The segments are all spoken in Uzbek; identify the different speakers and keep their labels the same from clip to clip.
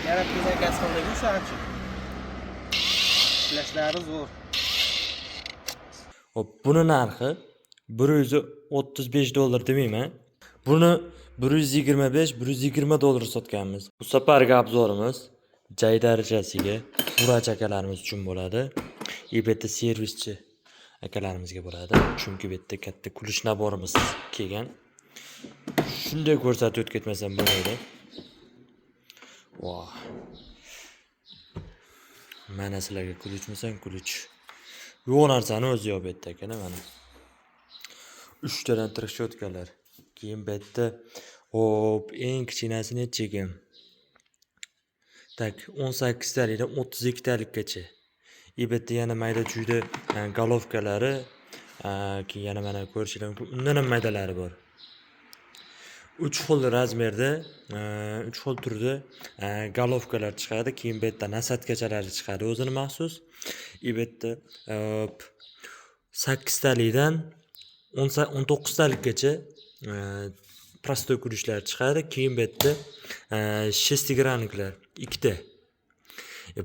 Speaker 1: Yaratgan zakaz qildingiz shanchi. Ishlashlari zo'r.
Speaker 2: Hop, buni narxi $135 demayman. Buni $125-120 sotganmiz. Bu safargi obzorimiz jay darajasiga Furaç akalarimiz uchun bo'ladi. Bu yerda servischi akalarimizga bo'ladi. Chunki bu yerda katta kulish naborimiz kelgan. Shunday ko'rsatib o'tib ketmasam bo'lmaydi. Voh. Mana sizlarga kulichmisan, kulich. Yo'q narsani o'zi yo'q bu yerda ekan mana. 3 tadan tirishayotganlar. Keyin bu yerda hop, eng kichkinasi necha ekan? Tak 18 talikdan 32 talikgacha. Bu yerda yana mayda chuyda golovkalari, keyin yana mana ko'rishinglar mumkin. Undan ham maydalari bor. 3 xil razmerda, 3 xil turda golovkalar chiqadi. Keyin bu yerda nasadkachalari chiqadi o'zini maxsus. Bu yerda 8 talikdan 19 talikgacha prostoy kulishlar chiqadi. Keyin bu yerda shestigranniklar 2 ta.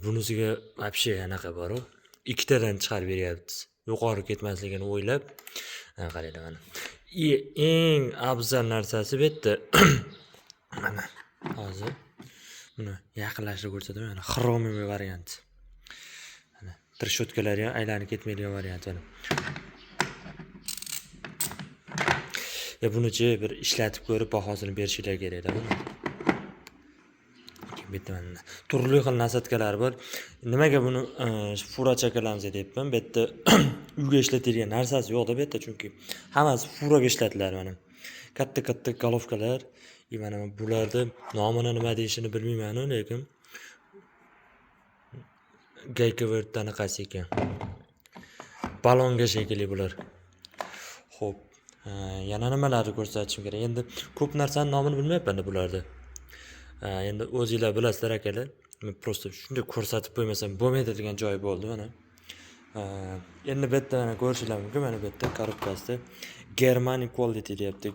Speaker 2: Bunisiga вообще anaqa bor-ku. 2 tadan chiqarib beryapti. Yuqori ketmasligini o'ylab. Qaranglar mana. Eng afzal narsasi bu yerda mana hozir buni yaqinlashtirib ko'rsataman. Mana xromiy variant. Mana tirishotkalari ham aylanib ketmaydigan variant mana. Buni-chi bir ishlatib ko'rib bahosini berishinglar kerak-da buni. Bittaman turli xil nasatkalar bor. Nimaga buni Furaç akalarimiz deyapman? Bu yerda uyga ishlatilgan narsasi yo'q-da bu yerda, chunki hammasi furaga ishlatiladi mana. Katta golovkalar, mana bularda nomini nima deyishini bilmayman, lekin Gaykovert qanaqasi ekan. Balonga shekilli bular. Xo'p, yana nimalarni ko'rsatishim kerak? Endi ko'p narsaning nomini bilmayapman bularda. Endi o'zingizlar bilasizlar akalar. Men prosta shunday ko'rsatib qo'ymasam bo'lmaydi degan joy bo'ldi mana. Endi bu yerda mana ko'rishinglar mumkin. Mana bu yerda korobkasida Germanic quality deyapti.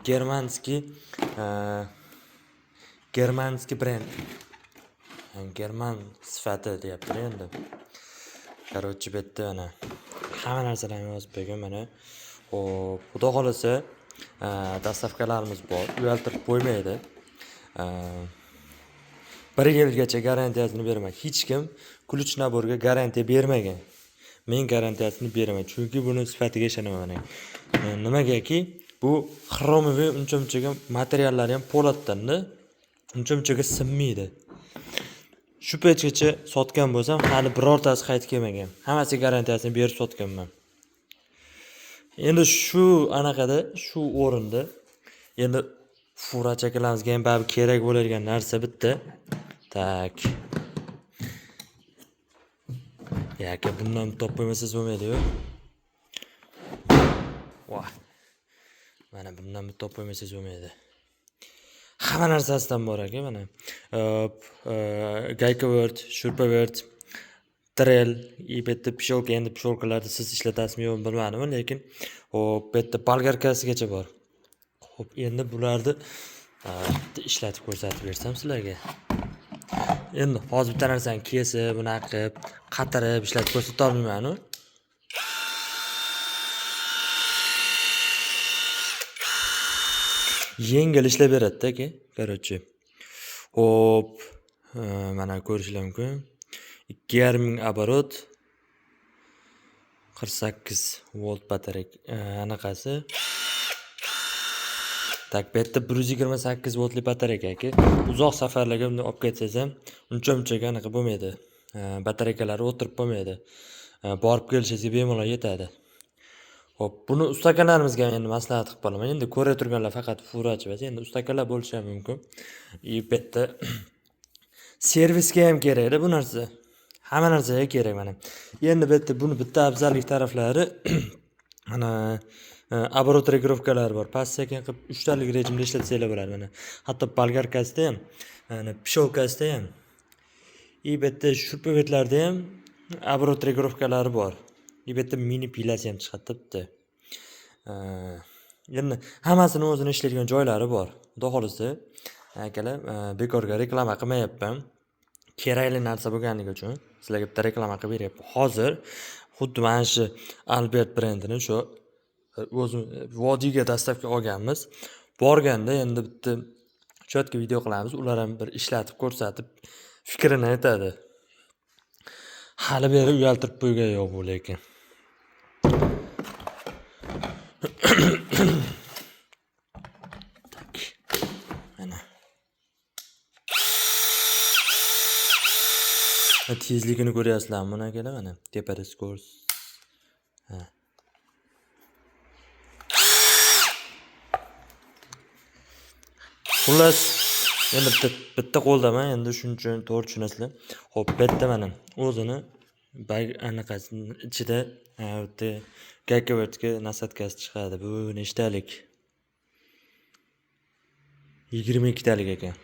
Speaker 2: Germanskiy brend. German sifati deyapti endi. Короче, bu yerda mana hamma narsalarni yozib qo'ygan mana. Xo'p, xudo xolasa dastavkalarimiz bor. Uyaltirib qo'ymaydi. 1 yilgacha garantiyasini beraman. Hech kim kulich naborga garantiya bermagan. Men garantiyasini beraman, chunki buni sifatiga ishonaman. Nimagaki, bu xromiy uncha-munchaga materiallari ham po'latdan-da, uncha-munchaga sinmaydi. Shu paytgacha sotgan bo'lsam, hali birortasi qaytib kelmagan. Hammasi garantiyasini berib sotganman. Endi shu anaqada, shu o'rinda endi Furaç akalarimizga ham baribir kerak bo'ladigan narsa bitta. Tak. Aka bundan topib qo'ymasangiz bo'lmaydi-ku. Voh. Mana bundan topib qo'ymasangiz bo'lmaydi. Hamma narsasidan bor aka mana. Gaykovert, Shurpavert, Trel, ibetda pisholka, endi pisholkalarni siz ishlatasizmi yo'qmi bilmadim, lekin hop, bu yerda bolgarkasigacha bor. Xo'p, endi bularni ishlatib ko'rsatib bersam sizlarga. Endi hozir bitta narsani kesib, bunaqa qilib, qatirib ishlatib ko'rsata olmayman-ku. Yengil ishlab beradi-da aka, короче. Hop, mana ko'rishinglar mumkin. 2000 оборот 48 volt batareya anaqasi. Tak, bu yerda 128 voltli batareya aka. Uzoq safarlarga buni olib ketsangiz ham uncha-munchaga anaqa bo'lmaydi. Batareyalar o'tirib qolmaydi. Borib kelishingizga bemalol yetadi. Xo'p, buni ustakanlarimizga endi maslahat qilib qolaman. Endi ko'ra turganlar faqat Furaç emas, endi ustakanlar bo'lishi ham mumkin. Bu yerda servisga ham kerak-da bu narsa. Hamma narsaga kerak mana. Endi bu yerda buni bitta afzallik taraflari mana оборот regirovkalari bor. Past-sekin qilib 3 talik rejimda ishlatsanglar bo'ladi mana. Hatto bolgarkasida ham, mana pisholkasida ham. Bu yerda shurpavetlarda ham оборот regirovkalari bor. Bu yerda mini pilasi ham chiqadi bitta. Endi hammasini o'zini ishlaydigan joylari bor. Xudo xolisa, akalar, bekorga reklama qilmayapman. kerakli narsa bo'lganligi uchun sizlarga bitta reklama qilib beryapman. Hozir xuddi mana shu Albert brendini shu o'zim vodiyga dastavka olganmiz. Borganda endi bitta cho'tka video qilamiz. Ular ham bir ishlatib ko'rsatib fikrini aytadi. Hali beri uyaltirib qo'ygan yo'q bu lekin. Mana. Tezligini ko'ryapsizlarmi buni akalar mana tepada skors. Ha. Xullas endi bitta qo'ldaman, endi shuning uchun to'g'ri tushunasizlar. Xo'p, bitta mana o'zini bag anaqasini ichida bitta gakavertga nasatkasi chiqadi. Bu nechtalik? 22 talik ekan.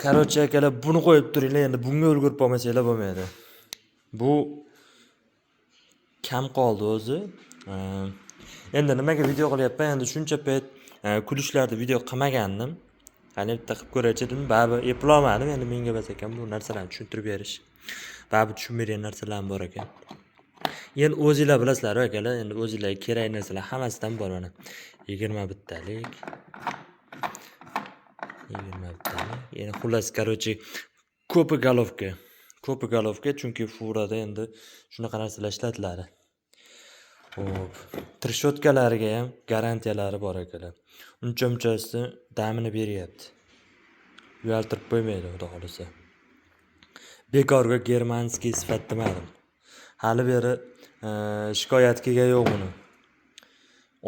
Speaker 2: Короче, akalar buni qo'yib turinglar, endi bunga ulgurib olmasanglar bo'lmaydi. Bu kam qoldi o'zi. Endi nimaga video qilyapman? Endi shuncha payt kulishlarda video qilmagandim. Qani bitta qilib ko'raychidim, baribir eplolmadim. Endi menga bas ekan bu narsalarni tushuntirib berish. Baribir tushunmaydigan narsalar bor ekan. Endi o'zingizlar bilasizlar akalar, endi o'zingizlarga kerak narsalar hammasidan bor mana. 21 talik. 20 talik. Endi xullas, короче, ko'pi galovka, chunki furada endi shunaqa narsalar ishlatiladi. Xo'p, trishotkalariga ham garantiyalari bor akalar. Uncha-munchasi damini beryapti. Uyaltirib qo'ymaydi, xudo xolisa. Bekorga germanskiy sifat demadim. Hali beri shikoyat kelgan yo'q buni.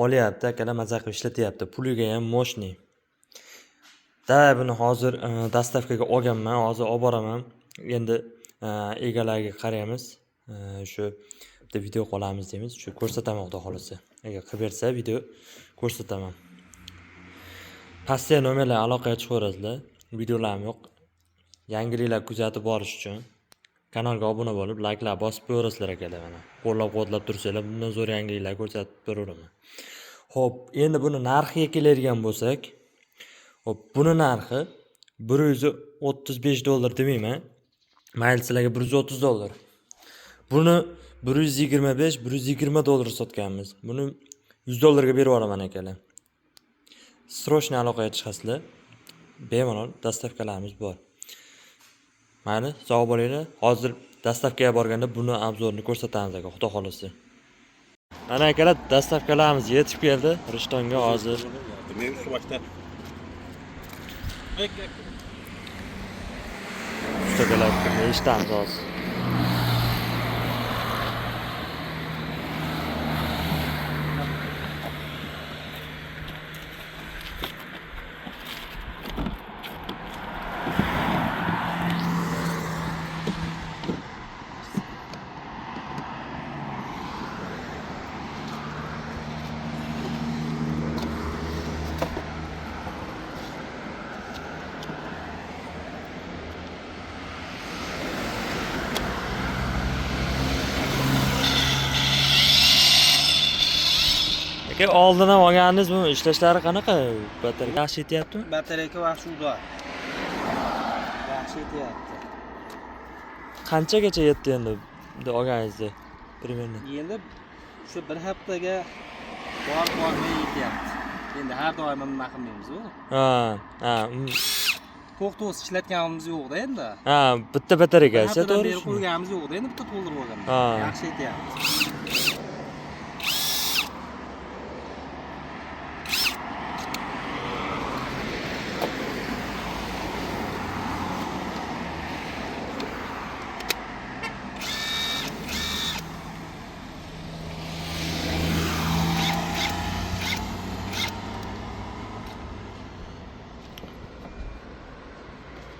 Speaker 2: Olyapti akalar, maza qilib ishlatyapti. Puliga ham moshniy. Da buni hozir dastavkaga olganman, hozir olib boraman. Endi egalariga qaraymiz. Shu bitta video qolamiz deymiz. Shu ko'rsataman xudo xolisa. Agar qilib bersa video ko'rsataman. Pastga nomerlar aloqaga chiqaverasizlar. Videolarim yo'q. Yangiliklar kuzatib borish uchun kanalga obuna bo'lib, layklar bosib qo'yaverasizlar akalar mana. Qo'llab-quvvatlab tursanglar, bundan zo'r yangiliklar ko'rsatib beraveraman. Xo'p, endi buni narxiga keladigan bo'lsak, xo'p, buni narxi $135 demayman. Mayli sizlarga $130. Buni $125-120 sotganmiz. Buni $100 ga berib yuboraman akalar. Srochniy aloqaga chiqasizlar. Bemalol dastavkalarimiz bor. Mayli, sog' bo'linglar. Hozir dastavkaga borganda buni obzorini ko'rsatamiz aka, xudo xolisa. Ana akalar, dastavkalarimiz yetib keldi. Rishtonga hozir.
Speaker 1: Men shu vaqtda
Speaker 2: Ustagalar eshitamiz hozir. Aka, oldin ham olganingiz bu ishlashlari qanaqa? Batarya yaxshi yetyaptimi?
Speaker 1: batareyka vaqti udor. Yaxshi yetyapti.
Speaker 2: Qanchagacha yetdi endi olganingizda? Примерно.
Speaker 1: Endi shu bir haftaga bormay yetyapti. Endi har doim nima qilmaymiz-ku.
Speaker 2: Ha.
Speaker 1: To'xtovsiz ishlatganimiz yo'q-da endi.
Speaker 2: Ha, bitta batareyasi
Speaker 1: To'g'ri.
Speaker 2: to'g'ri.
Speaker 1: Qo'yganimiz yo'q-da, endi bitta to'ldirib olganmiz.
Speaker 2: Ha.
Speaker 1: Yaxshi yetyapti.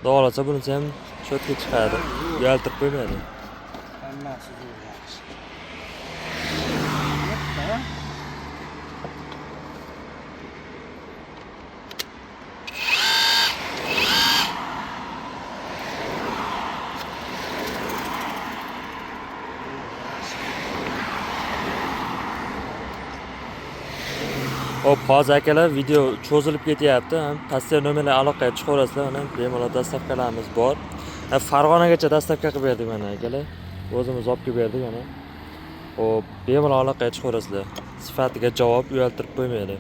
Speaker 2: Doğrasa bunisi ham cho'tka chiqadi. Uyaltirib qo'ymaydi.
Speaker 1: Hammasi zo'r yaxshi.
Speaker 2: Hop, hozir akalar video cho'zilib ketyapti. Pastga nomerlar aloqaga chiqaverasizlar. Mana bemalol dastavkalarimiz bor. Farg'onagacha dastavka qilib berdik mana akalar. O'zimiz olib kelib berdik mana. Xo'p, bemalol aloqaga chiqaverasizlar. Sifatiga javob uyaltirib qo'ymaydi.